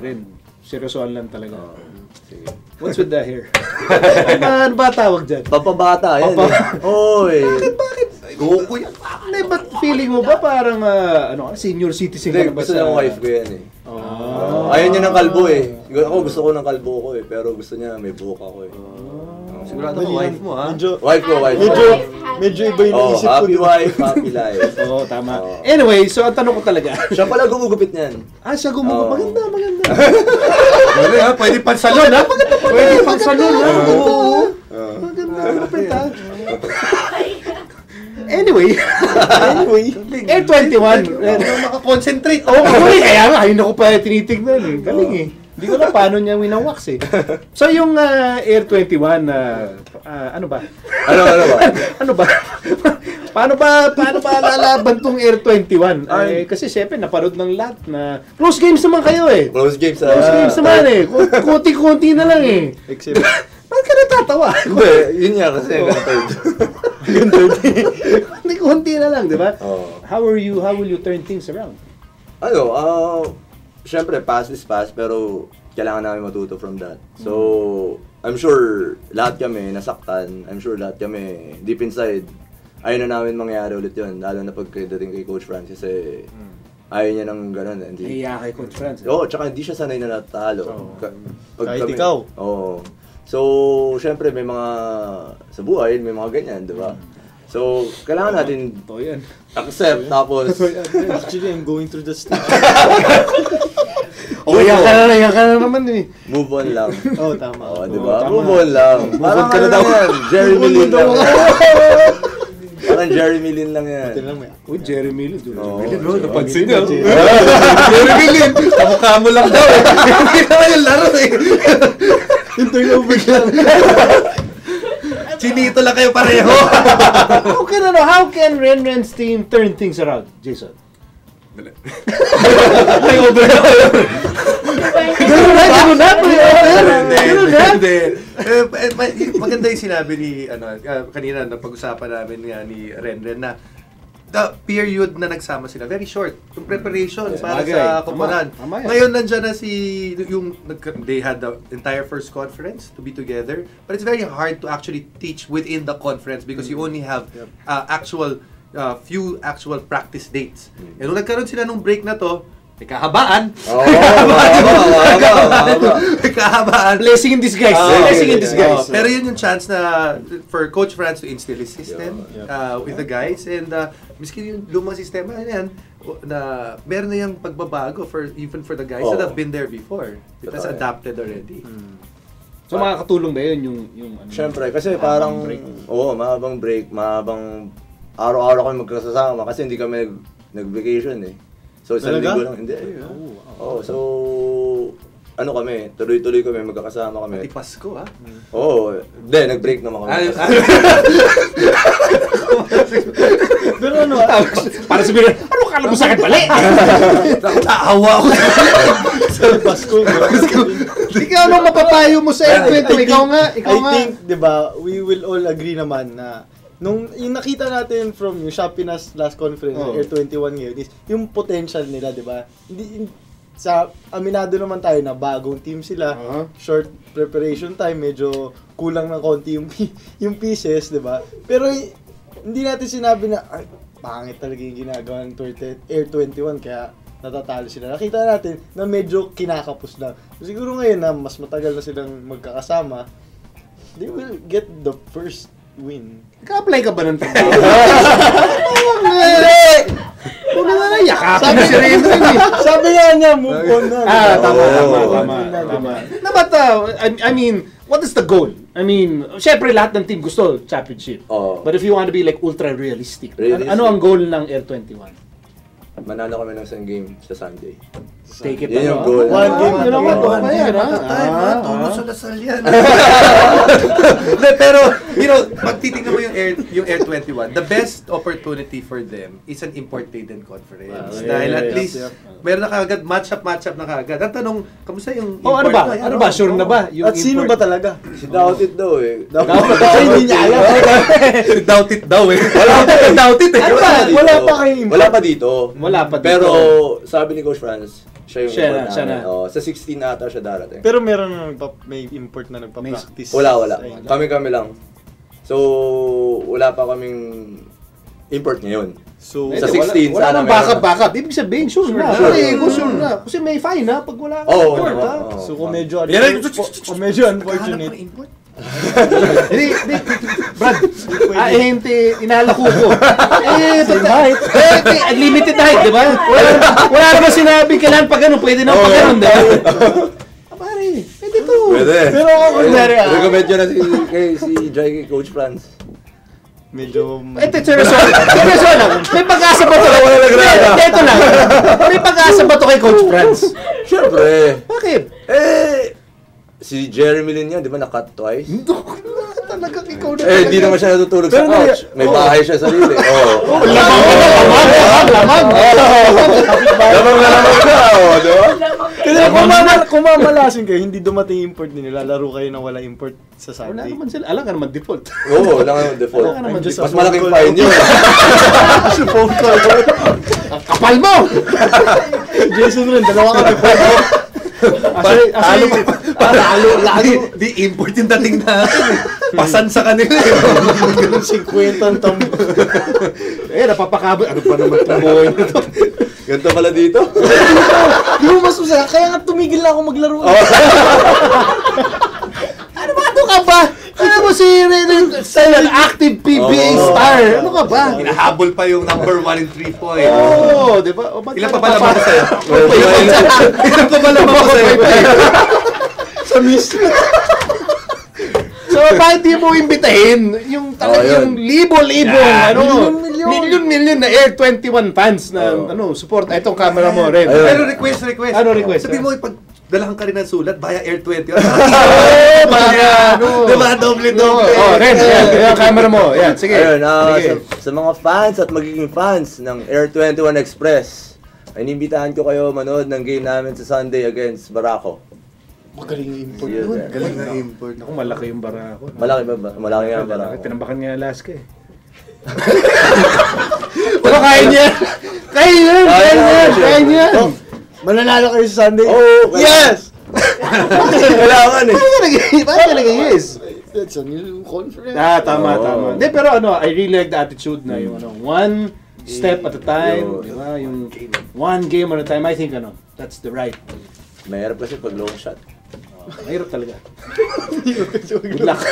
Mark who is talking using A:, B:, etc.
A: rin. Seryosoan lang talaga.
B: Sige.
A: What's with the hair? Ano ba tawag dyan?
B: Papabata, yan. Oy.
A: Bakit?
C: Goku yan.
A: Ba't feeling mo ba parang senior citizen ka na ba
B: Gusto ng wife ko yan eh.
A: Oh.
B: Ayaw niya ng kalbo eh. Ako gusto ko ng kalbo ko eh. Pero gusto niya may buhok ako eh.
C: Sigurado ko wife mo ha?
B: Wife ko.
D: Medyo iba yung naisip ko.
B: Happy wife, happy life.
A: Oo, tama. Anyway, so ang tanong ko talaga.
B: Siya pala gumugupit niyan.
A: Siya gumugupit. Maganda.
C: Pwede ha? Pwede pang salon ha? Pwede pang salon ha?
A: Oo. Maganda. Gumugupit ha? Anyway, Air 21.
C: Makakonsentrate.
A: Kaya nga, ayun ako pa tinitignan eh. Galing eh. Hindi ko na paano niya winawax eh. So yung Air 21, ano ba?
B: Ano ba?
A: Paano ba lalaban tong Air 21? Kasi syempre naparod ng lahat na close games naman kayo eh.
B: Close games
A: naman eh. Konti-konti na lang eh.
D: Except,
A: bakit ka natatawa?
B: Hindi, yun nga kasi
A: Konti na lang, di ba? How will you turn things around?
B: Syempre, past is past, pero kailangan namin matuto from that. So, I'm sure lahat kami nasaktan. I'm sure lahat kami deep inside. Ayaw na namin mangyari ulit yun. Lalo na pagdating kay Coach Francis eh. Ayaw niya ng gano'n.
A: Iya kay Coach Francis.
B: Oo, tsaka hindi siya sanay na natalo.
D: Kahit ikaw.
B: Oo. So, syempre may mga sa buhay, may mga ganyan, di ba? So, kailangan natin accept, tapos...
D: Actually, I'm going through the stage.
A: Yan ka na naman eh.
B: Move on lang.
D: Tama.
B: Di ba? Move on lang. Parang ka na daw. Jeremy Lin lang. Parang Jeremy Lin lang yan.
A: Uy, Jeremy Lin.
C: Napansin niyo. Jeremy Lin. Kamukha mo lang daw eh. Hindi naman yung laro eh.
D: Yung turnover lang.
C: Chinito lang kayo pareho.
A: How can Renren's team turn things around, Jason? Ganun na.
C: Maganda yung sinabi ni kanina na pag-usapan namin nga ni Renren na the period na nagsama sila very short yung preparation para sa koponan. Ngayon nandiyan na they had the entire first conference to be together, but it's very hard to actually teach within the conference because you only have few actual practice dates. Nung nagkaroon sila nung break na to, may kahabaan. May kahabaan.
A: Blessing in disguise.
C: Pero yun yung chance na for Coach Franz to instill his system with the guys, and miskin yung lumang sistema yan na meron na yung pagbabago even for the guys that have been there before. It has adapted already.
A: So makakatulong ba yun yung
B: Siyempre, kasi parang mahabang break, mahabang araw-araw kami magkasama kasi hindi kami nag-vacation eh. So, isang linggo lang. Hindi. So, kami, tuloy-tuloy kami, magkakasama kami.
C: Pati Pasko, ha?
B: Hindi, nag-break naman kami.
D: Pero
A: para sabihin, kala mo sa akin pala?
C: Naawa ako.
D: sa Pasko.
A: Ikaw nung mapapayo mo sa Air 21, ikaw nga.
D: I think, di ba, we will all agree naman na yung nakita natin from yung Shopee last conference, Air 21 ngayon, is yung potential nila, di ba? Aminado naman tayo na bagong team sila, short preparation time, medyo kulang ng konti yung pieces, di ba? Pero hindi natin sinabi na, pangit talaga yung ginagawa ng Air 21, kaya natatalo sila. Nakita natin na medyo kinakapos lang. Siguro ngayon na mas matagal na silang magkakasama, they will get the first win.
A: Ka-apply ka ba ng trabaho? Kung na yakapin na si Renren eh.
D: Sabi nga niya, move on na.
A: Tama. But, I mean, what is the goal? I mean, syempre lahat ng team gusto championship. But if you want to be like ultra realistic, ano ang goal ng Air 21?
B: Manalo kami ng isang game sa Sunday.
A: Take it.
B: Yan yung goal.
D: One game.
C: Tulong sa Lasal yan. Pero, pag titignan mo yung Air 21, the best opportunity for them is an import-laden conference. Dahil at least, meron na kagad, match-up na kagad. Ang tanong, kamusta yung import?
A: Ano ba? Sure na ba?
D: At sino ba talaga?
B: Si Doubt It daw eh.
D: Hindi niya alam.
C: Doubt It daw eh.
B: Doubt It eh.
D: Wala pa kayong import.
B: Wala pa dito.
A: Wala pa dito.
B: Pero sabi ni Coach Franz, siya yung import
A: siya
B: namin. Oh, sa 16 ata siya darating.
D: Pero meron na may import na nagpa-practice.
B: Wala. Kami lang. So, wala pa kaming import ngayon.
D: So,
B: sa 16,
A: wala nang backup. Ibig sabihin, sure na. Sure na. Kasi may fine ha, pag wala kang import ha.
D: So, kung medyo unfortunate.
A: Hindi, Brad, inalako ko. Unlimited height, di ba? Wala naman sinabi kailan pag ganun, pwede na pag ganun, di ba? Pare, pwede to.
B: Pwede.
D: Pero ako kunyari
B: recommend nyo na si Jai, Coach Franz.
D: Medyo...
A: seryoso lang. May pag-asa ba to? Ito lang. May pag-asa ba to kay Coach Franz?
B: Siyempre.
A: Bakit?
B: Si Jeremy Lin yan, di ba na-cut twice?
A: Talaga ikaw na.
B: Di naman siya natutulog sa couch. May bahay siya sarili.
A: Lamang
B: ka, di ba?
D: Kasi kung mamalasin kayo, hindi dumating import nila, laro kayo na wala import sa Sunday.
A: Wala naman sila. Alam ka naman default.
B: Oo, wala naman default. Mas malaking fine yun.
D: Sa phone call.
A: Kapal mo!
D: Jason rin, dalawa ka default.
C: Lalo, di import yung dating natin. Pasan sa kanila.
D: Ganun 50 ang tambo.
A: Napapakabot. Ano pa naman tumuhin ito?
B: Ganito pala dito?
D: Di mo masaya, kaya nga tumigil na ako maglaro.
A: Ano ka ba? Ano mo si Ren active PBA star? Ano ka ba?
C: Hinahabol pa yung number 1 in 3 point.
A: Di ba?
C: Ilan pa ba lamang ko sa'yo? Ilan pa ba lamang ko sa'yo?
D: Sa miss.
A: So, bakit di mo imbitahin yung talagang libo-libo, milyon na Air 21 fans na support itong camera mo rin.
C: Pero request.
A: Ano request?
C: Sabi mo, pag dalahan ka rin ng sulat via Air 21. Diba? Doble.
A: Ren, yung camera mo. Yan, sige.
B: Ayun, sa mga fans at magiging fans ng Air 21 Express, ay inimbitahan ko kayo manood ng game namin sa Sunday against Barako.
D: Magaling yung import
B: See you
D: yun.
B: there.
C: Galing na import.
A: Ako, malaki yung bara ko.
B: Malaki ba? Malaki nga ang Barako.
A: Tinambakan niya Alaska eh. Pero kaya niya. Kaya niya.
D: Mananalo kayo sa Sunday?
B: Oh,
D: yes!
B: Kailangan eh.
A: Bakit talaga yes?
D: That's a new conference.
A: Tama. Hindi, pero I really like the attitude na yung one step at a time, di ba? Yung one game at a time. I think that's the right.
B: Mahirap kasi pag long shot.
A: Mahirap talaga. Good luck.